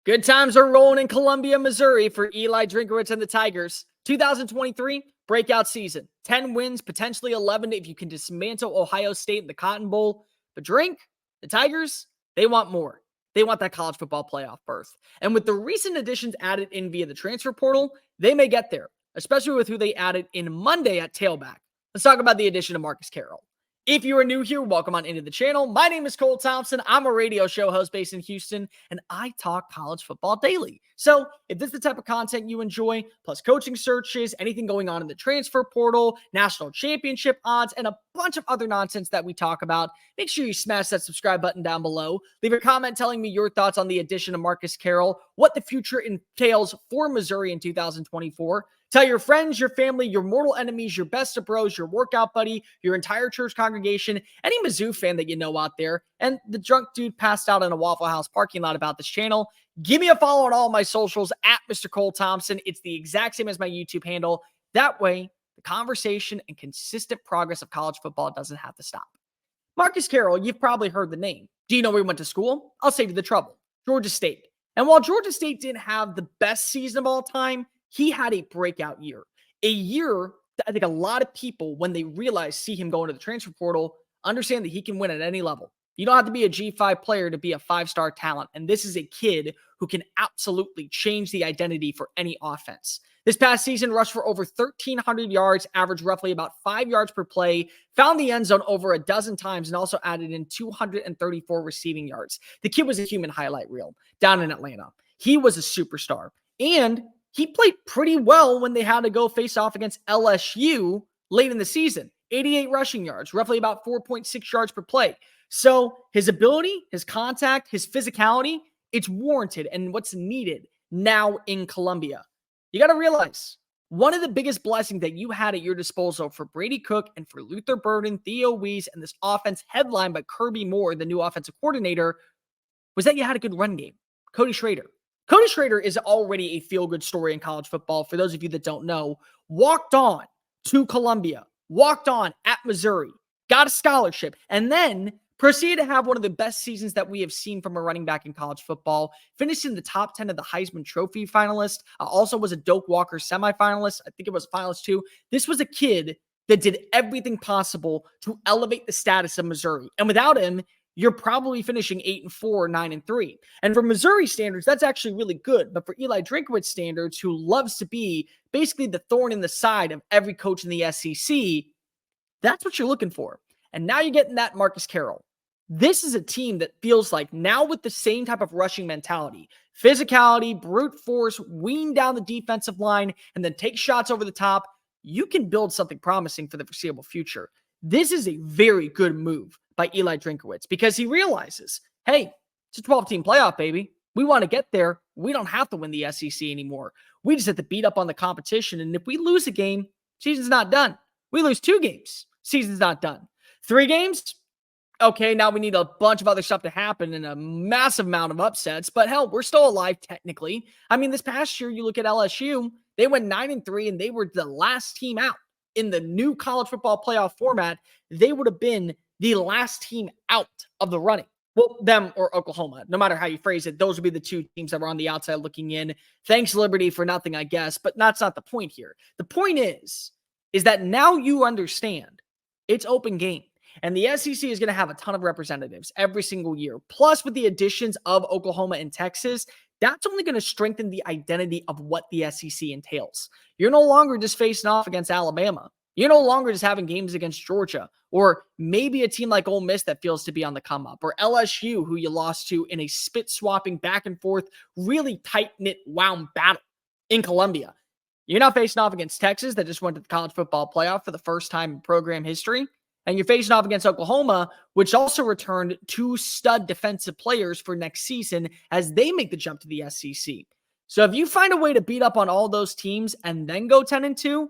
Good times are rolling in Columbia, Missouri for Eli Drinkowitz and the Tigers. 2023 breakout season. 10 wins, potentially 11 if you can dismantle Ohio State in the Cotton Bowl. But the Tigers, they want more. They want that college football playoff berth. And with the recent additions added in via the transfer portal, they may get there, especially with who they added in Monday at tailback. Let's talk about the addition of Marcus Carroll. If you are new here, welcome on into the channel. My name is Cole Thompson. I'm a radio show host based in Houston, and I talk college football daily. So if this is the type of content you enjoy, plus coaching searches, anything going on in the transfer portal, national championship odds, and a bunch of other nonsense that we talk about, make sure you smash that subscribe button down below. Leave a comment telling me your thoughts on the addition of Marcus Carroll, what the future entails for Missouri in 2024. Tell your friends, your family, your mortal enemies, your best of bros, your workout buddy, your entire church congregation, any Mizzou fan that you know out there, and the drunk dude passed out in a Waffle House parking lot about this channel. Give me a follow on all my socials at Mr. Cole Thompson. It's the exact same as my YouTube handle. That way, the conversation and consistent progress of college football doesn't have to stop. Marcus Carroll, you've probably heard the name. Do you know where he went to school? I'll save you the trouble. Georgia State. And while Georgia State didn't have the best season of all time, he had a breakout year. A year that I think a lot of people, when they see him go into the transfer portal, understand that he can win at any level. You don't have to be a G5 player to be a five-star talent. And this is a kid who can absolutely change the identity for any offense. This past season, rushed for over 1,300 yards, averaged roughly about 5 yards per play, found the end zone over a dozen times, and also added in 234 receiving yards. The kid was a human highlight reel down in Atlanta. He was a superstar. And he played pretty well when they had to go face off against LSU late in the season. 88 rushing yards, roughly about 4.6 yards per play. So his ability, his contact, his physicality, it's warranted and what's needed now in Columbia. You got to realize one of the biggest blessings that you had at your disposal for Brady Cook and for Luther Burden, Theo Wease, and this offense headlined by Kirby Moore, the new offensive coordinator, was that you had a good run game. Cody Schrader. Cody Schrader is already a feel-good story in college football. For those of you that don't know, walked on to Columbia, walked on at Missouri, got a scholarship, and then proceeded to have one of the best seasons that we have seen from a running back in college football. Finished in the top 10 of the Heisman Trophy finalist. Also was a Doak Walker semifinalist. I think it was a finalist too. This was a kid that did everything possible to elevate the status of Missouri. And without him, you're probably finishing 8-4, 9-3. And for Missouri standards, that's actually really good. But for Eli Drinkowitz standards, who loves to be basically the thorn in the side of every coach in the SEC, that's what you're looking for. And now you're getting that Marcus Carroll. This is a team that feels like now with the same type of rushing mentality, physicality, brute force, wean down the defensive line, and then take shots over the top, you can build something promising for the foreseeable future. This is a very good move by Eli Drinkowitz because he realizes, hey, it's a 12-team playoff, baby. We want to get there. We don't have to win the SEC anymore. We just have to beat up on the competition. And if we lose a game, season's not done. We lose 2 games, season's not done. 3 games, okay, now we need a bunch of other stuff to happen and a massive amount of upsets. But hell, we're still alive technically. I mean, this past year, you look at LSU, they went 9-3 and they were the last team out. In the new college football playoff format, they would have been the last team out of the running. Well, them or Oklahoma, no matter how you phrase it, those would be the 2 teams that were on the outside looking in. Thanks, Liberty, for nothing, I guess, but that's not the point here. The point is that now you understand it's open game. And the SEC is going to have a ton of representatives every single year. Plus, with the additions of Oklahoma and Texas, that's only going to strengthen the identity of what the SEC entails. You're no longer just facing off against Alabama. You're no longer just having games against Georgia or maybe a team like Ole Miss that feels to be on the come up or LSU who you lost to in a spit-swapping back and forth, really tight-knit wound battle in Columbia. You're not facing off against Texas that just went to the college football playoff for the first time in program history. And you're facing off against Oklahoma, which also returned 2 stud defensive players for next season as they make the jump to the SEC. So if you find a way to beat up on all those teams and then go 10-2,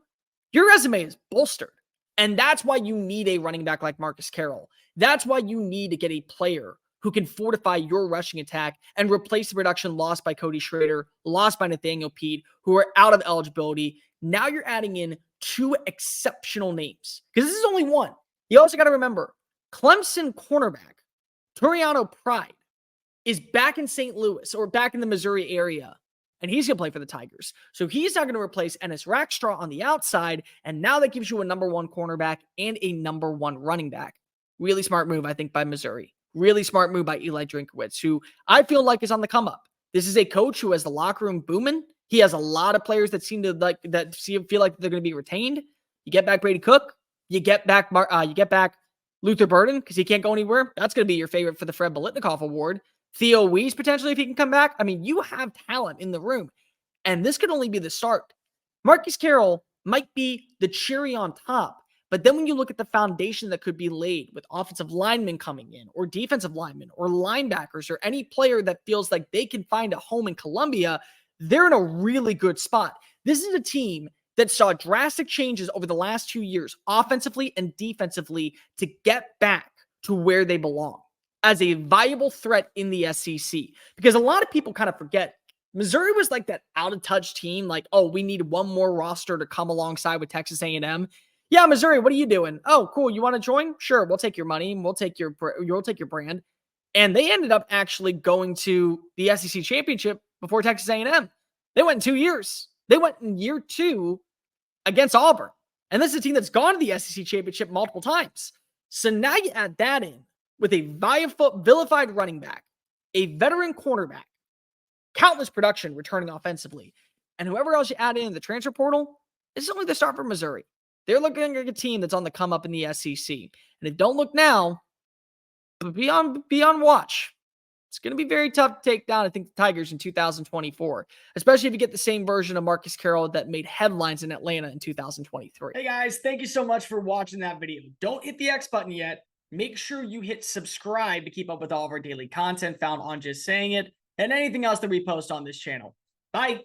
your resume is bolstered. And that's why you need a running back like Marcus Carroll. That's why you need to get a player who can fortify your rushing attack and replace the production lost by Cody Schrader, lost by Nathaniel Pete, who are out of eligibility. Now you're adding in 2 exceptional names because this is only one. You also got to remember, Clemson cornerback, Turiano Pride, is back in St. Louis or back in the Missouri area, and he's going to play for the Tigers. So he's not going to replace Ennis Rackstraw on the outside, and now that gives you a number 1 cornerback and a number 1 running back. Really smart move, I think, by Missouri. Really smart move by Eli Drinkwitz, who I feel like is on the come up. This is a coach who has the locker room booming. He has a lot of players that feel like they're going to be retained. You get back Brady Cook, you get back Luther Burden because he can't go anywhere. That's going to be your favorite for the Fred Biletnikoff Award. Theo Weiss potentially if he can come back. I mean, you have talent in the room, and this could only be the start. Marcus Carroll might be the cherry on top, but then when you look at the foundation that could be laid with offensive linemen coming in or defensive linemen or linebackers or any player that feels like they can find a home in Columbia, they're in a really good spot. This is a team that saw drastic changes over the last 2 years, offensively and defensively, to get back to where they belong as a viable threat in the SEC. Because a lot of people kind of forget, Missouri was like that out-of-touch team, like, oh, we need one more roster to come alongside with Texas A&M. Yeah, Missouri, what are you doing? Oh, cool, you want to join? Sure, we'll take your money, and we'll take your brand. And they ended up actually going to the SEC championship before Texas A&M. They went in 2 years. They went in year 2 against Auburn. And this is a team that's gone to the SEC championship multiple times. So now you add that in with a vilified running back, a veteran cornerback, countless production returning offensively, and whoever else you add in the transfer portal, this is only the start for Missouri. They're looking like a team that's on the come up in the SEC. And if don't look now, but be on watch. It's going to be very tough to take down, I think, the Tigers in 2024, especially if you get the same version of Marcus Carroll that made headlines in Atlanta in 2023. Hey guys, thank you so much for watching that video. Don't hit the X button yet. Make sure you hit subscribe to keep up with all of our daily content found on Just Saying It and anything else that we post on this channel. Bye.